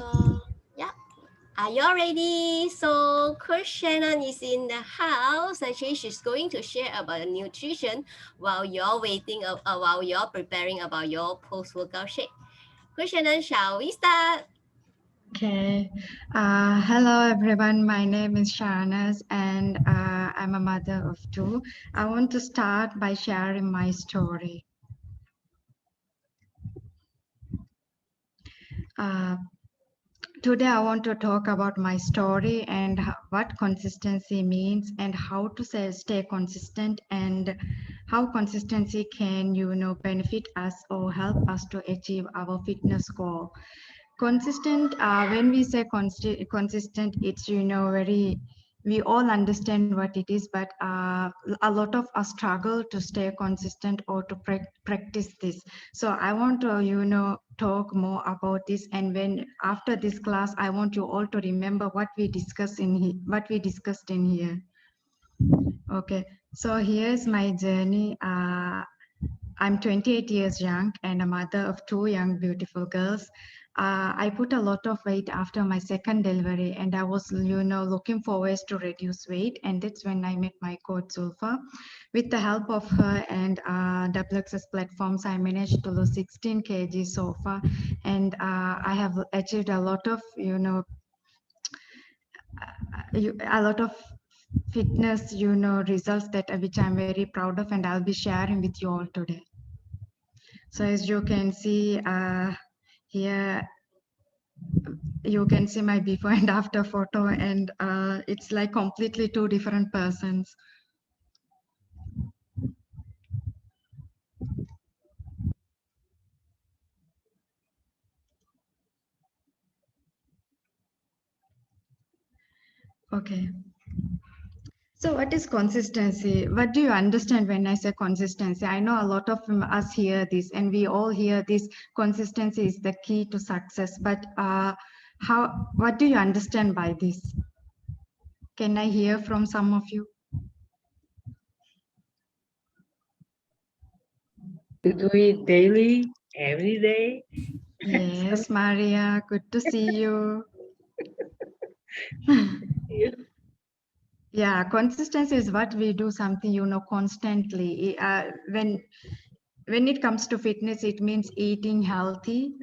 So, yeah. Are you all ready? So, Coach Shannon is in the house. Actually, she's going to share about nutrition while you're waiting, while you're preparing about your post-workout shake. Coach Shannon, shall we start? Okay. Hello, everyone. My name is Shanaz, and I'm a mother of two. I want to start by sharing my story. Uh, Today, I want to talk about my story and what consistency means, and how to stay consistent, and how consistency can, benefit us or help us to achieve our fitness goal. Consistent, when we say consistent, it's, very, we all understand what it is, but a lot of us struggle to stay consistent or to practice this. So I want to, talk more about this, and when after this class, I want you all to remember what we discussed in here. Okay, so here's my journey. I'm 28 years young and a mother of two young, beautiful girls. I put a lot of weight after my second delivery, and I was, looking for ways to reduce weight. And that's when I met my coach, Zulfa. With the help of her and WXS platforms, I managed to lose 16 kg so far. And I have achieved a lot of, a lot of fitness, results that which I'm very proud of, and I'll be sharing with you all today. So as you can see here, you can see my before and after photo, and it's like completely two different persons. Okay. So what is consistency? What do you understand when I say consistency? I know a lot of us hear this, and we all hear this. Consistency is the key to success. But what do you understand by this? Can I hear from some of you? To do it daily, every day. Yes, Maria, good to see you. Yeah, consistency is what we do something, constantly. When it comes to fitness, it means eating healthy,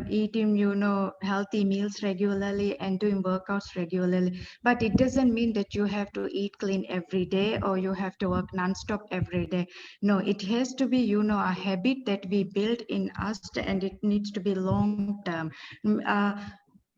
eating, healthy meals regularly and doing workouts regularly. But it doesn't mean that you have to eat clean every day or you have to work nonstop every day. No, it has to be, a habit that we build in us, and it needs to be long term.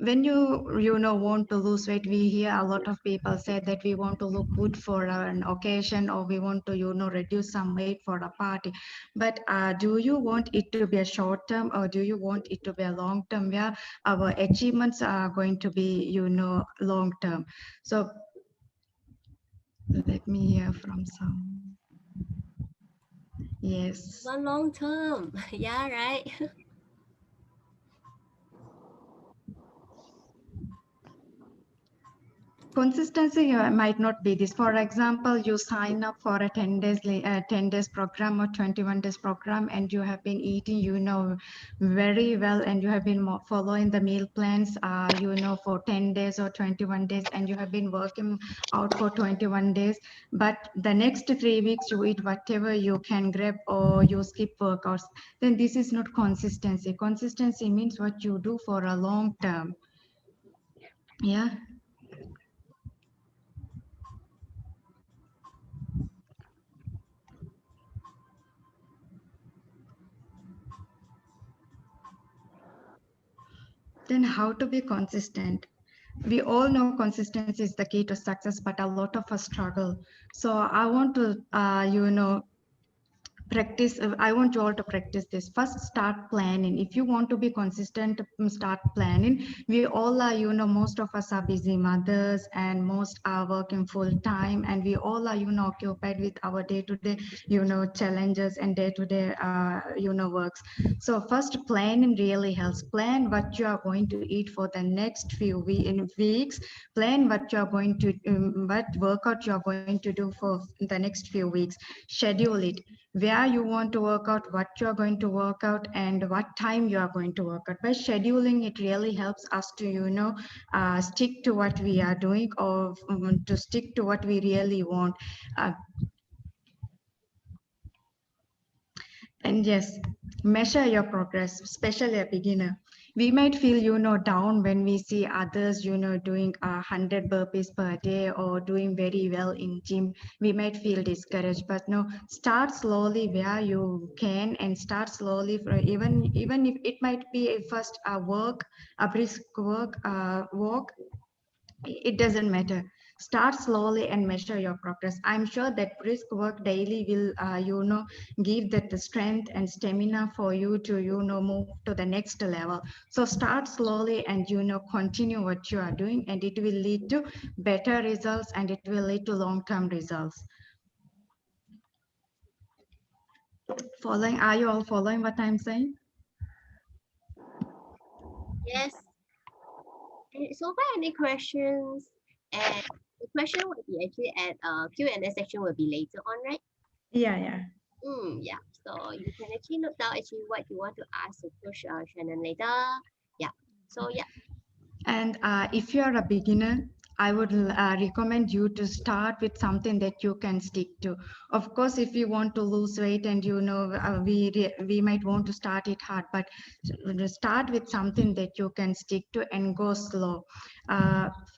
When you want to lose weight, we hear a lot of people say that we want to look good for an occasion, or we want to reduce some weight for a party. But do you want it to be a short term, or do you want it to be a long term where our achievements are going to be long term? So let me hear from some. Yes. One long term. Yeah, right. Consistency might not be this. For example, you sign up for a 10 days program or 21 days program, and you have been eating, very well, and you have been following the meal plans, for 10 days or 21 days, and you have been working out for 21 days. But the next 3 weeks, you eat whatever you can grab, or you skip workouts. Then this is not consistency. Consistency means what you do for a long term. Yeah. Then how to be consistent? We all know consistency is the key to success, but a lot of us struggle. So I want to, practice. I want you all to practice this. First, start planning. If you want to be consistent, start planning. We all are, most of us are busy mothers, and most are working full time, and we all are, occupied with our day-to-day, challenges and day-to-day, works. So first, planning really helps. Plan what you are going to eat for the next few weeks. Plan what you are going to, what workout you are going to do for the next few weeks. Schedule it. where you want to work out, what you are going to work out, and what time you are going to work out. By scheduling, it really helps us to, stick to what we are doing, or to stick to what we really want. Uh, And yes, measure your progress, especially a beginner. We might feel, down when we see others, doing 100 burpees per day or doing very well in gym. We might feel discouraged, but no, start slowly where you can, and start slowly for even if it might be a first a work, a brisk work, walk. It doesn't matter. Start slowly and measure your progress. I'm sure that brisk work daily will give that the strength and stamina for you to move to the next level. So start slowly and continue what you are doing, and it will lead to better results, and it will lead to long-term results. Following, are you all following what I'm saying? Yes. And so far, any questions? And the question will be actually at Q&A section will be later on, right? Yeah. Yeah. So you can actually note down actually what you want to ask the coach Shannon later. Yeah. So yeah. And if you're a beginner, I would recommend you to start with something that you can stick to. Of course, if you want to lose weight, and we might want to start it hard, but start with something that you can stick to and go slow.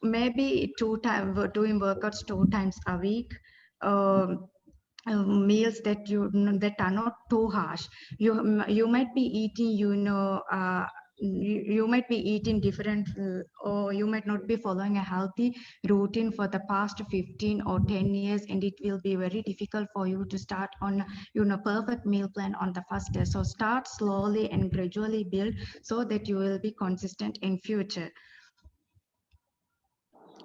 Maybe doing workouts 2 times a week. Um, Meals that are not too harsh. You might be eating, you might be eating different, or you might not be following a healthy routine for the past 15 or 10 years, and it will be very difficult for you to start on perfect meal plan on the first day. So start slowly and gradually build, so that you will be consistent in future,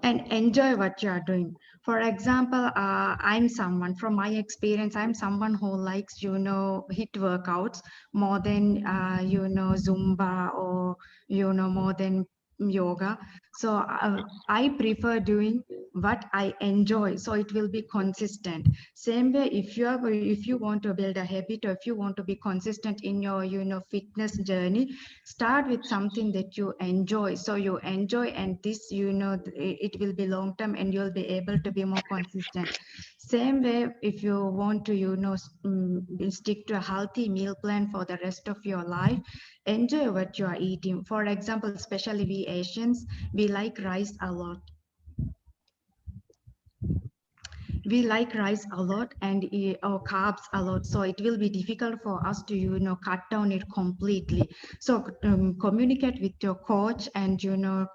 and enjoy what you are doing. For example, from my experience, I'm someone who likes, hit workouts more than, Zumba, or, more than yoga. So I prefer doing what I enjoy, so it will be consistent. Same way, if you want to build a habit, or if you want to be consistent in your, fitness journey, start with something that you enjoy, so you enjoy, and this, it will be long term, and you'll be able to be more consistent. Same way, if you want to, stick to a healthy meal plan for the rest of your life, enjoy what you are eating. For example, especially we Asians, we like rice a lot. We like rice a lot, and or carbs a lot, so it will be difficult for us to cut down it completely. So communicate with your coach, and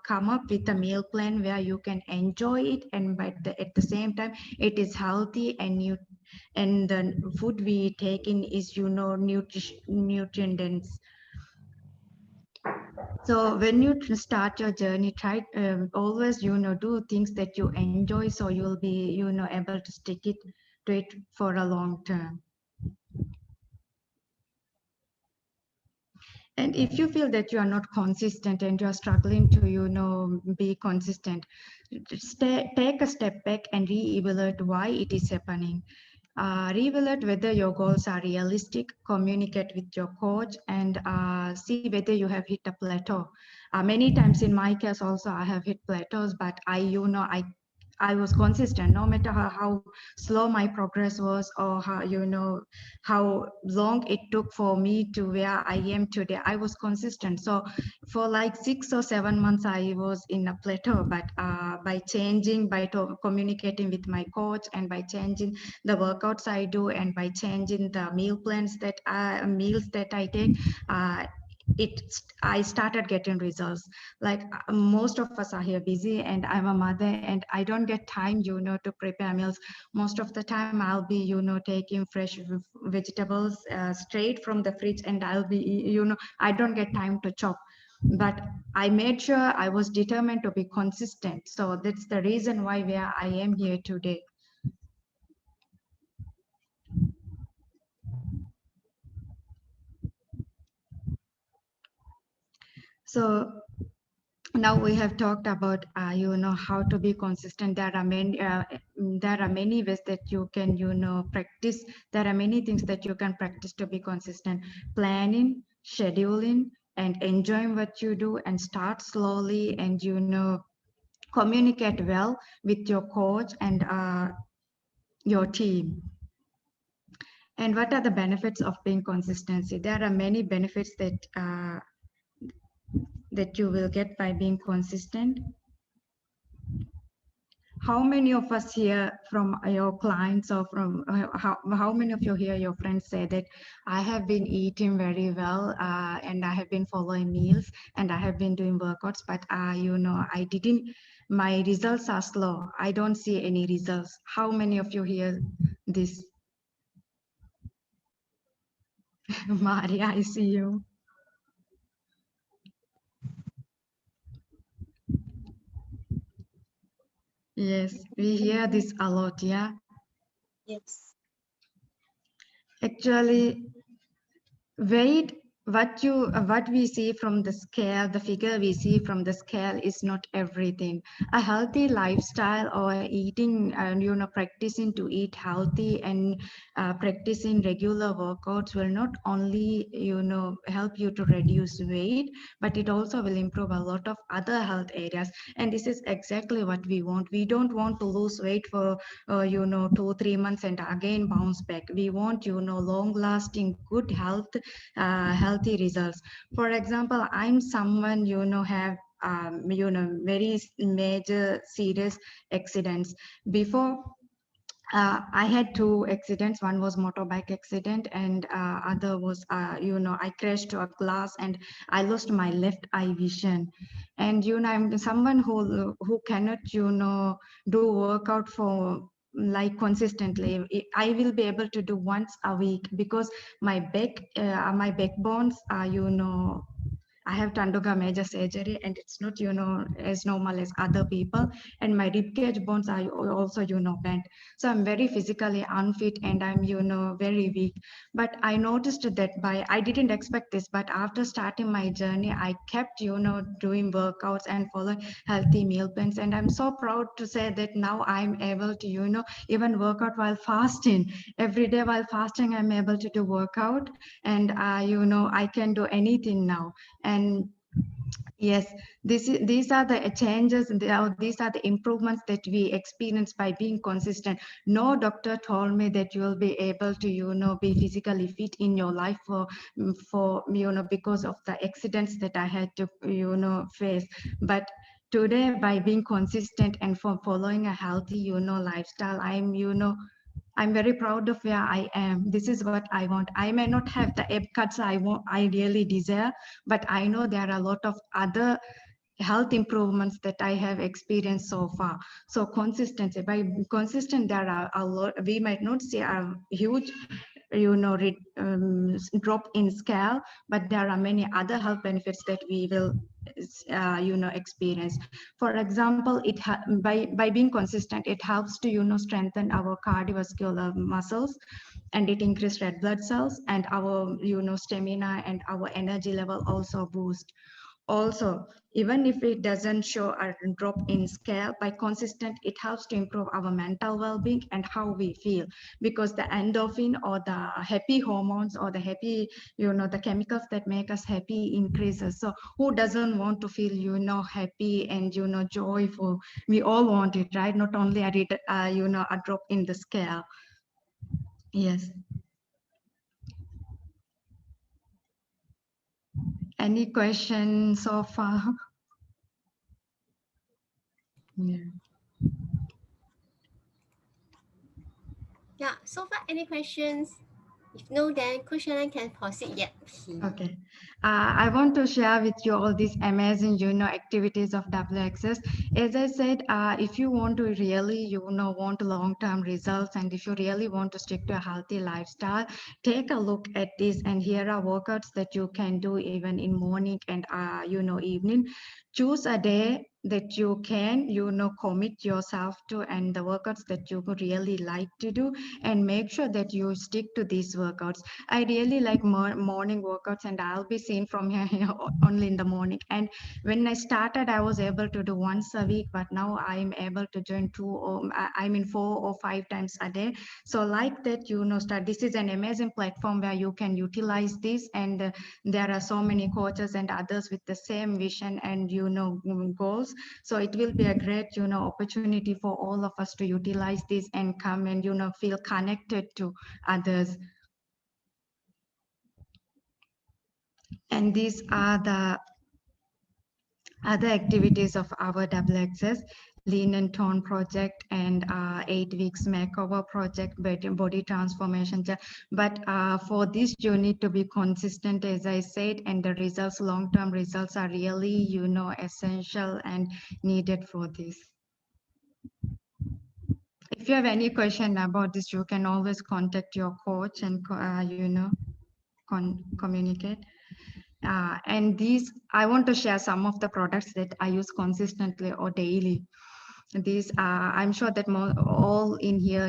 come up with a meal plan where you can enjoy it, and at the same time it is healthy, and the food we take in is nutrient dense. So when you start your journey, try always do things that you enjoy, so you'll be able to stick it to it for a long term. And if you feel that you are not consistent, and you are struggling to be consistent, take a step back and re-evaluate why it is happening. Reevaluate whether your goals are realistic, communicate with your coach, and see whether you have hit a plateau. Many times in my case also, I have hit plateaus, but I was consistent, no matter how slow my progress was, or how long it took for me to where I am today. I was consistent. So for like 6 or 7 months, I was in a plateau, but by changing, communicating with my coach, and by changing the workouts I do, and by changing the meals that I take, I started getting results. Like most of us are here busy, and I'm a mother, and I don't get time to prepare meals. Most of the time I'll be taking fresh vegetables straight from the fridge, and I'll be I don't get time to chop. But I made sure, I was determined to be consistent, so that's the reason why where I am here today. So Now we have talked about how to be consistent. There are many ways that you can practice. There are many things that you can practice to be consistent: planning, scheduling, and enjoying what you do, and start slowly, and communicate well with your coach and your team. And what are the benefits of being consistency? There are many benefits that you will get by being consistent. How many of us here from your clients, or from how many of you here, your friends, say that I have been eating very well, and I have been following meals, and I have been doing workouts, but I didn't, my results are slow, I don't see any results? How many of you hear this? Maria, I see you. Yes, we hear this a lot. Yeah, Yes. actually, weight, what we see from the scale, the figure we see from the scale is not everything. A healthy lifestyle, or eating and practicing to eat healthy, and practicing regular workouts will not only help you to reduce weight, but it also will improve a lot of other health areas. And this is exactly what we want. We don't want to lose weight for 2 3 months and again bounce back. We want long lasting good health, healthy results. For example, I'm someone have very major serious accidents before. I had two accidents. One was motorbike accident, and other was, I crashed to a glass, and I lost my left eye vision. And I'm someone who cannot, do workout for like consistently. I will be able to do once a week because my backbones are, I have to undergo major surgery, and it's not, as normal as other people. And my ribcage bones are also, bent. So I'm very physically unfit, and I'm, very weak. But I noticed that I didn't expect this, but after starting my journey, I kept, doing workouts and following healthy meal plans. And I'm so proud to say that now I'm able to, even work out while fasting. Every day while fasting, I'm able to do workout, and, I can do anything now. And yes, these are the changes, and these are the improvements that we experience by being consistent. No doctor told me that you will be able to, be physically fit in your life for because of the accidents that I had to, face. But today, by being consistent and for following a healthy, lifestyle, I'm very proud of where I am. This is what I want. I may not have the ab cuts I really desire, but I know there are a lot of other health improvements that I have experienced so far. So consistency, by consistent, there are a lot, we might not see a huge, drop in scale, but there are many other health benefits that we will, experience. For example, by being consistent, it helps to, strengthen our cardiovascular muscles, and it increases red blood cells, and our, stamina and our energy level also boost. Also, even if it doesn't show a drop in scale, by consistent, it helps to improve our mental well-being and how we feel, because the endorphin, or the happy hormones, or the happy, the chemicals that make us happy increases. So who doesn't want to feel, happy and, joyful? We all want it, right? Not only a drop in the scale. Yes. Any questions so far? Yeah. Yeah. So far, any questions? If no, then Coach Shannon can proceed. Yeah. Okay. I want to share with you all these amazing, activities of WXS. As I said, if you want to really, want long-term results, and if you really want to stick to a healthy lifestyle, take a look at this. And here are workouts that you can do even in morning and, evening. Choose a day that you can commit yourself to, and the workouts that you would really like to do, and make sure that you stick to these workouts. I really like morning workouts, and I'll be seen from here only in the morning. And when I started, I was able to do once a week, but now I'm able to join two, or I mean 4 or 5 times a day. So like that, start. This is an amazing platform where you can utilize this, and there are so many coaches and others with the same vision and goals. So it will be a great opportunity for all of us to utilize this and come and feel connected to others. And these are the other activities of our WXS Lean and Tone project, and 8 weeks makeover project, body transformation. But for this, you need to be consistent, as I said, and the results, long-term results, are really, essential and needed for this. If you have any question about this, you can always contact your coach and communicate. And these, I want to share some of the products that I use consistently or daily. These I'm sure that all in here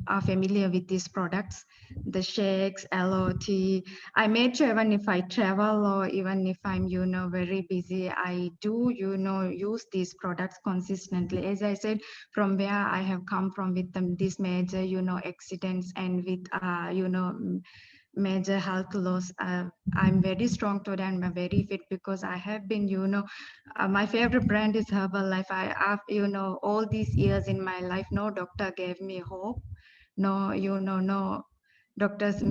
are familiar with these products, the shakes, LOT. I made sure even if I travel or even if I'm very busy, I do use these products consistently. As I said, from where I have come from with these major accidents, and with major health loss, I'm very strong today and I'm very fit because I have been my favorite brand is Herbalife. I have, all these years in my life, no doctor gave me hope. No, no doctors,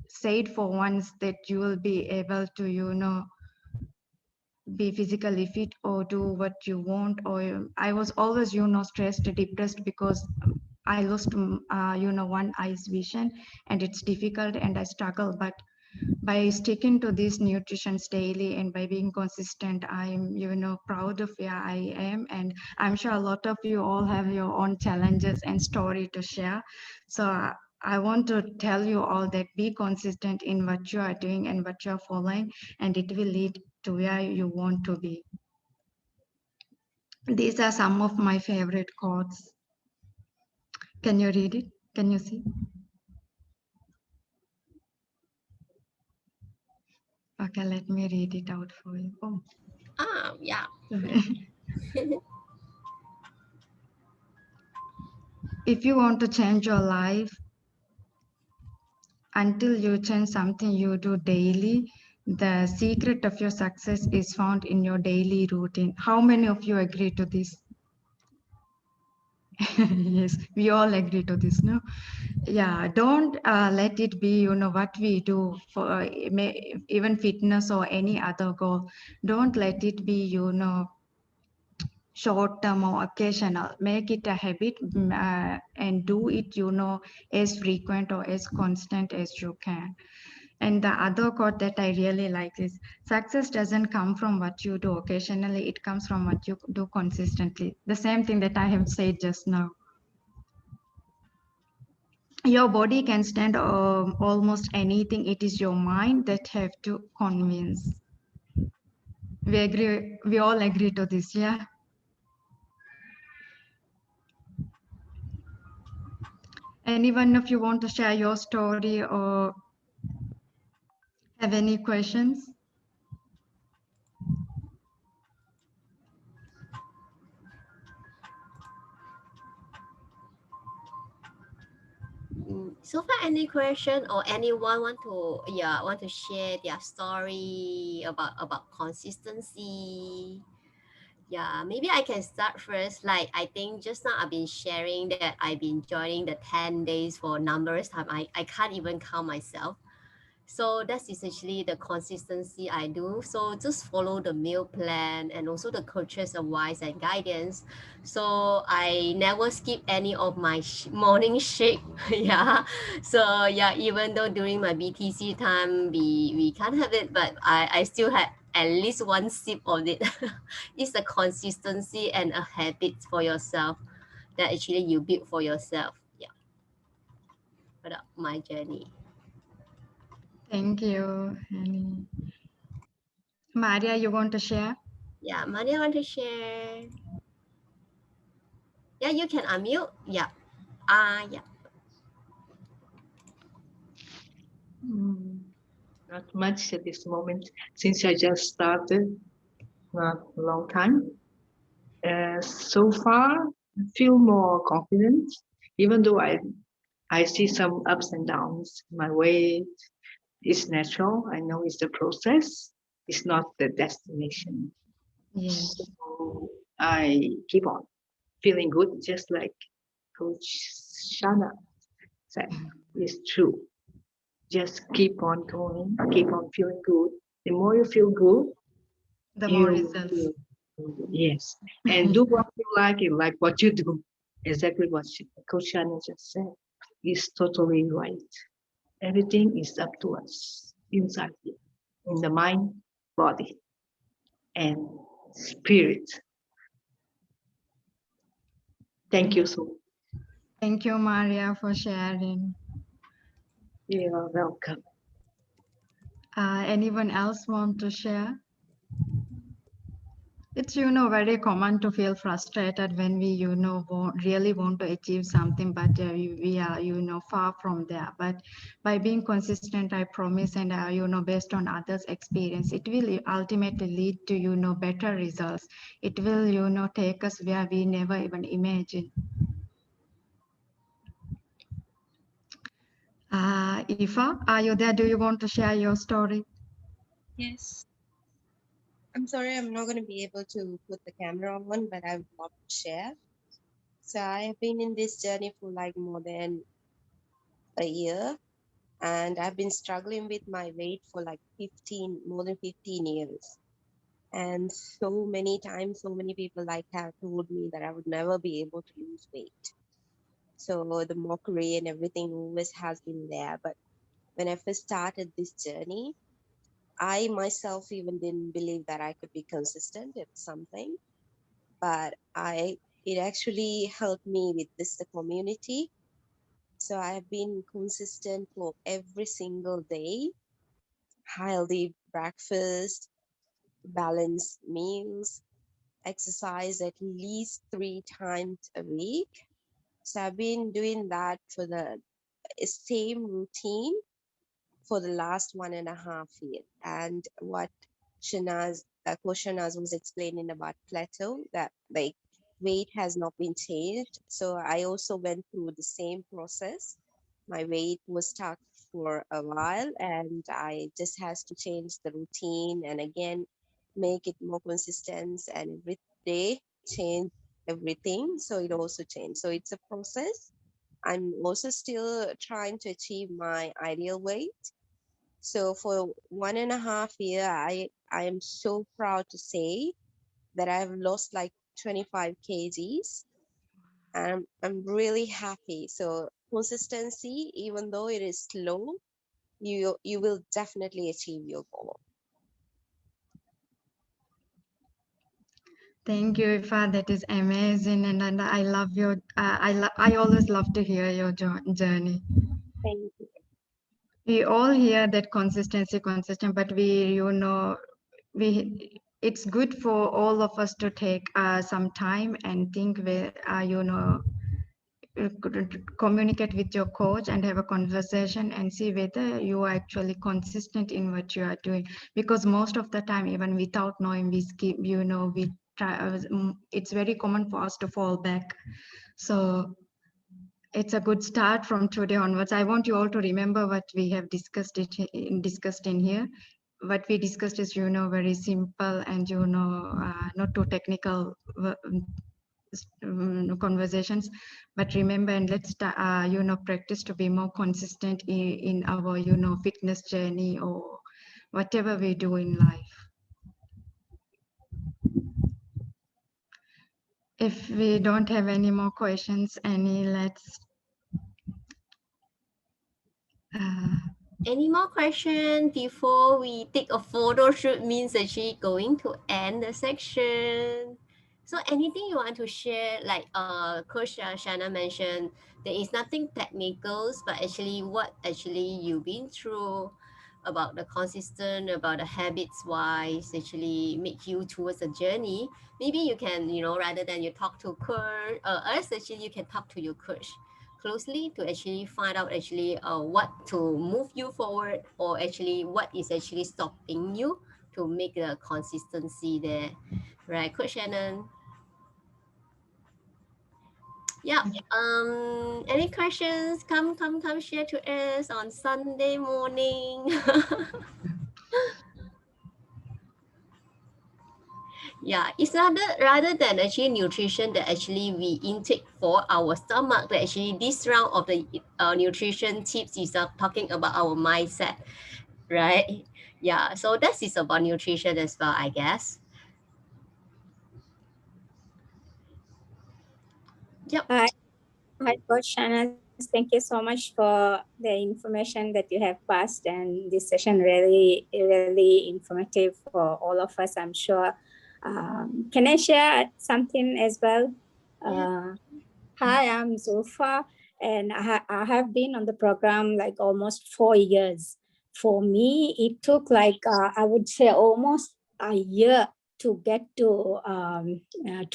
said for once that you will be able to, be physically fit or do what you want. Or I was always, stressed, depressed, because I lost, one eye's vision, and it's difficult and I struggle. But by sticking to these nutritions daily and by being consistent, I'm proud of where I am, and I'm sure a lot of you all have your own challenges and story to share. So I want to tell you all that be consistent in what you are doing and what you're following, and it will lead to where you want to be. These are some of my favorite quotes. Can you read it? Can you see? Okay, let me read it out for you. Oh, Yeah. sorry. If you want to change your life, until you change something you do daily, the secret of your success is found in your daily routine. How many of you agree to this? Yes, we all agree to this, no? Yeah, don't let it be, what we do for even fitness or any other goal. Don't let it be, short term or occasional. Make it a habit, and do it, as frequent or as constant as you can. And the other quote that I really like is, success doesn't come from what you do occasionally, it comes from what you do consistently. The same thing that I have said just now. Your body can stand almost anything. It is your mind that have to convince. We agree, we all agree to this, yeah? Anyone of you want to share your story or have any questions? So far, any question or anyone want to share their story about consistency? Yeah, maybe I can start first. Like I think just now I've been sharing that I've been joining the 10 days for numerous time. I can't even count myself. So that's essentially the consistency I do. So just follow the meal plan and also the coach's advice and guidance. So I never skip any of my morning shake. Yeah. So yeah, even though during my BTC time we can't have it, but I still had at least one sip of it. It's a consistency and a habit for yourself that actually you build for yourself. Yeah. But my journey. Thank you, Annie. Maria, you want to share? Yeah, Maria want to share. Yeah, you can unmute. Yeah. Yeah. Mm, Not much at this moment since I just started, not a long time. So far, I feel more confident, even though I see some ups and downs. My way is natural. I know it's the process. It's not the destination. Yes. So I keep on feeling good, just like Coach Shana said. It's true. Just keep on going, keep on feeling good. The more you feel good, The more you results. feel good. Yes. And do what you like what you do. Exactly what Coach Shana just said. Is totally right. Everything is up to us inside here, in the mind, body, and spirit. Thank you so much. Thank you, Maria, for sharing. You are welcome. Anyone else want to share? It's, very common to feel frustrated when we, really want to achieve something, but we are, far from there. But by being consistent, I promise, and, based on others' experience, it will ultimately lead to, better results. It will, take us where we never even imagined. Ifa, are you there? Do you want to share your story? Yes. I'm sorry I'm not going to be able to put the camera on, but I would love to share. So I have been in this journey for like more than a year, and I've been struggling with my weight for like more than 15 years. And so many times, so many people like have told me that I would never be able to lose weight. So the mockery and everything always has been there. But when I first started this journey, I myself even didn't believe that I could be consistent at something, but I it actually helped me with this the community. So I have been consistent for every single day, healthy breakfast, balanced meals, exercise at least 3 times a week. So I've been doing that for the same routine for the last 1.5 years. And what Coach Shanaz was explaining about plateau, that like weight has not been changed. So I also went through the same process. My weight was stuck for a while, and I just has to change the routine and again make it more consistent, and every day change everything. So it also changed. So it's a process. I'm also still trying to achieve my ideal weight. So for 1.5 year, I am so proud to say that I've lost like 25 kgs. And I'm really happy. So consistency, even though it is slow, you will definitely achieve your goal. Thank you, Ifa. That is amazing, and I love your. I always love to hear your journey. Thank you. We all hear that consistency, consistent, but it's good for all of us to take some time and think where, communicate with your coach and have a conversation and see whether you are actually consistent in what you are doing, because most of the time, even without knowing, we skip, we try, it's very common for us to fall back. So it's a good start from today onwards. I want you all to remember what we have discussed in here. What we discussed is, very simple and, not too technical conversations. But remember, and let's, practice to be more consistent in our, fitness journey or whatever we do in life. If we don't have any more questions, Annie, let's uh, Any more question before we take a photo shoot means actually going to end the section. So anything you want to share, like Coach Shana mentioned, there is nothing technical, but actually what actually you've been through. about the consistent, about the habits wise, actually make you towards a journey. Maybe you can, rather than you talk to us, actually you can talk to your coach closely to actually find out actually what to move you forward, or actually what is actually stopping you to make the consistency there, right, Coach Shannon? Yeah. Any questions? Come share to us on Sunday morning. Yeah, it's rather than actually nutrition that actually we intake for our stomach. That actually this round of the nutrition tips is talking about our mindset, right? Yeah. So that is about nutrition as well, I guess. Yep. Hi, hi, Coach Shanaz. Thank you so much for the information that you have passed, and this session really informative for all of us, I'm sure. Can I share something as well? Yeah. Hi, I'm Zulfa, and I have been on the program like almost 4 years. For me, it took like I would say almost a year to get to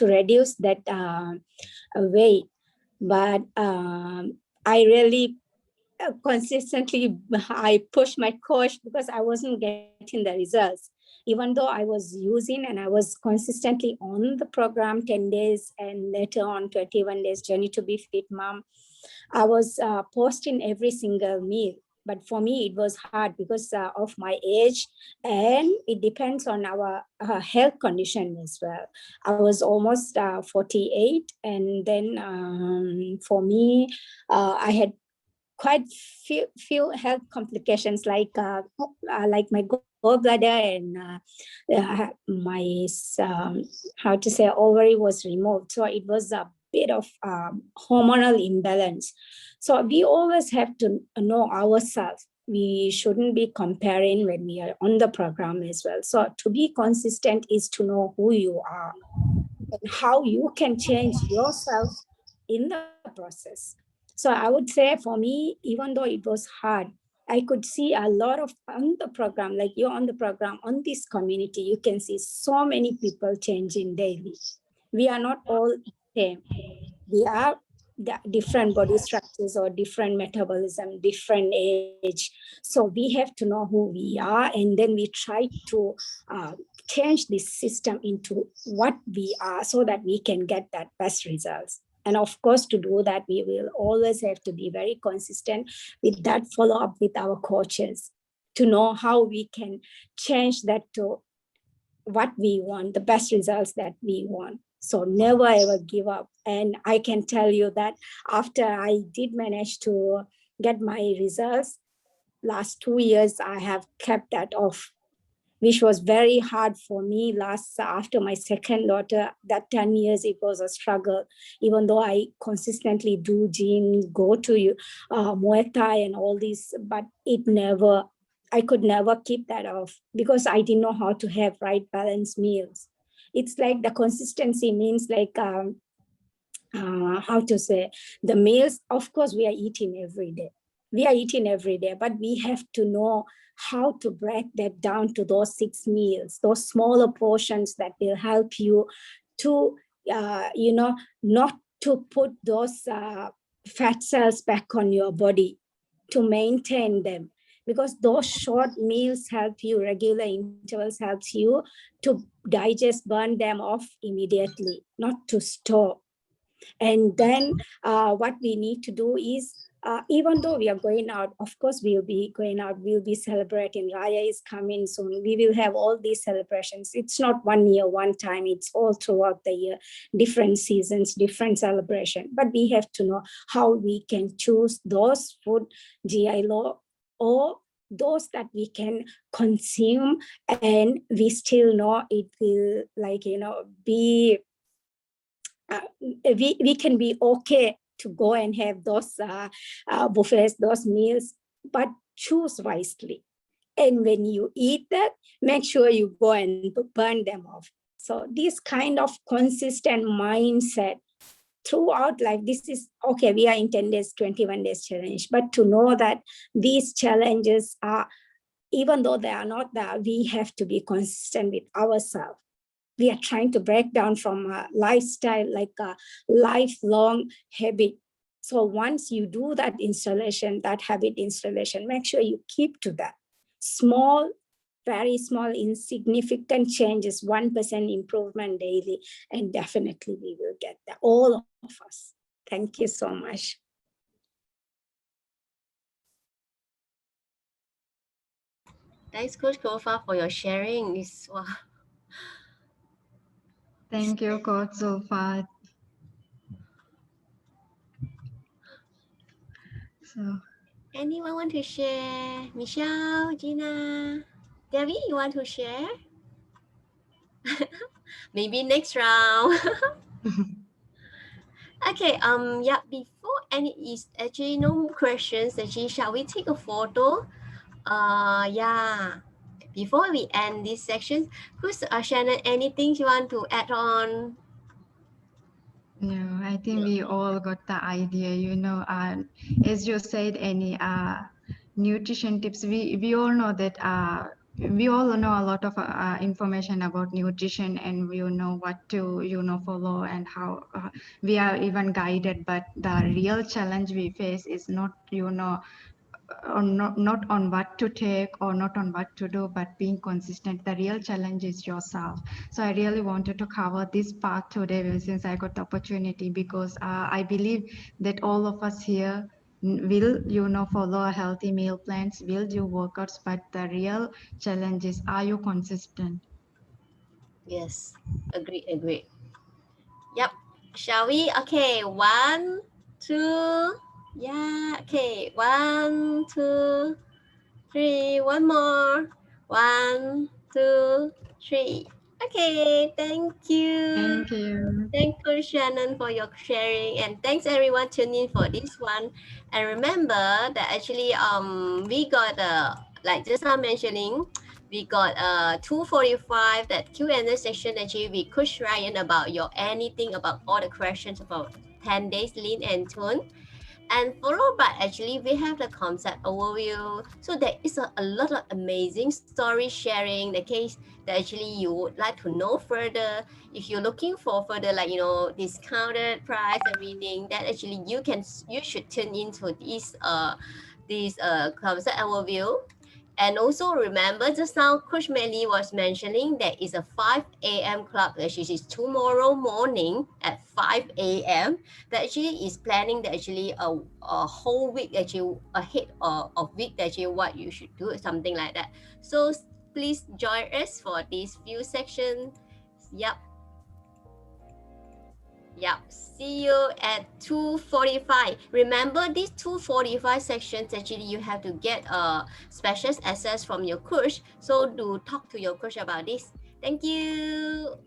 reduce that weight, but I really consistently I pushed my coach because I wasn't getting the results. Even though I was using and I was consistently on the program 10 days and later on 21 days journey to be fit mom, I was posting every single meal. But for me, it was hard because of my age, and it depends on our health condition as well. I was almost 48, and then for me, I had quite few health complications like my gallbladder and my how to say ovary was removed, so it was a bit of hormonal imbalance. So we always have to know ourselves. We shouldn't be comparing when we are on the program as well. So to be consistent is to know who you are and how you can change yourself in the process. So I would say for me, even though it was hard, I could see a lot of on the program, like you're on the program, on this community, you can see so many people changing daily. We are not all the same. We are different body structures or different metabolism, different age. So we have to know who we are, and then we try to uh, change this system into what we are so that we can get that best results. And of course, to do that, we will always have to be very consistent with that follow up with our coaches to know how we can change that to what we want, the best results that we want. So never ever give up. And I can tell you that after I did manage to get my results, last 2 years, I have kept that off, which was very hard for me last after my second daughter. That 10 years, it was a struggle, even though I consistently do gym, go to Muay Thai and all this, but I could never keep that off because I didn't know how to have right balanced meals. It's like the consistency means like, how to say, the meals, of course, we are eating every day. We are eating every day, but we have to know how to break that down to those 6 meals, those smaller portions that will help you to, not to put those fat cells back on your body, to maintain them. Because those short meals help you, regular intervals helps you to digest, burn them off immediately, not to store. And then what we need to do is, even though we are going out, of course, we'll be going out, we'll be celebrating. Raya is coming soon. We will have all these celebrations. It's not 1 year, one time. It's all throughout the year, different seasons, different celebration. But we have to know how we can choose those food, GI law, or those that we can consume and we still know it will be we can be okay to go and have those buffets, those meals, but choose wisely. And when you eat that, make sure you go and burn them off. So this kind of consistent mindset throughout life, this is okay, we are in 10 days, 21 days challenge, but to know that these challenges are even though they are not there, we have to be consistent with ourselves. We are trying to break down from a lifestyle, like a lifelong habit. So once you do that installation, that habit installation, make sure you keep to that. Small, very small, insignificant changes, 1% improvement daily, and definitely we will get that, all of us. Thank you so much. Thanks, Coach Kofa, for your sharing. Wow. Thank you, Coach Zulfa. So, Anyone want to share? Michelle, Gina, Debbie, you want to share? Maybe next round. Okay, yeah, before any is actually no questions, actually, shall we take a photo? Yeah. Before we end this section, who's Shannon, anything you want to add on? no, I think we all got the idea, as you said, any nutrition tips, we all know that we all know a lot of information about nutrition, and we know what to follow and how we are even guided, but the real challenge we face is not not on what to take or not on what to do, but being consistent. The real challenge is yourself. So I really wanted to cover this part today since I got the opportunity, because I believe that all of us here will follow a healthy meal plans, will do workouts, but the real challenge is, are you consistent? Yes, agree. Yep. Shall we? Okay, 1, 2. Yeah, okay. 1, 2, 3. One more. 1, 2, 3. Okay, thank you. Thank you. Thank you, Shannon, for your sharing, and thanks everyone tuning in for this one. And remember that actually we got like just now mentioning, we got 2:45 that Q&A session. Actually we coach Ryan about your anything about all the questions about 10 days lean and tone, and followed by actually we have the concept overview. So there is a lot of amazing story sharing the case that actually you would like to know further. If you're looking for further, like discounted price and everything, that actually you should tune into this concept overview. And also remember, just now Coach Melly was mentioning there is a 5 a.m. club that is tomorrow morning at 5 a.m. that actually is planning that actually a whole week actually ahead of week that actually what you should do, something like that. So please join us for these few sections. Yep. Yep. See you at 2:45. Remember these 2:45 sections actually you have to get a special access from your coach. So do talk to your coach about this. Thank you.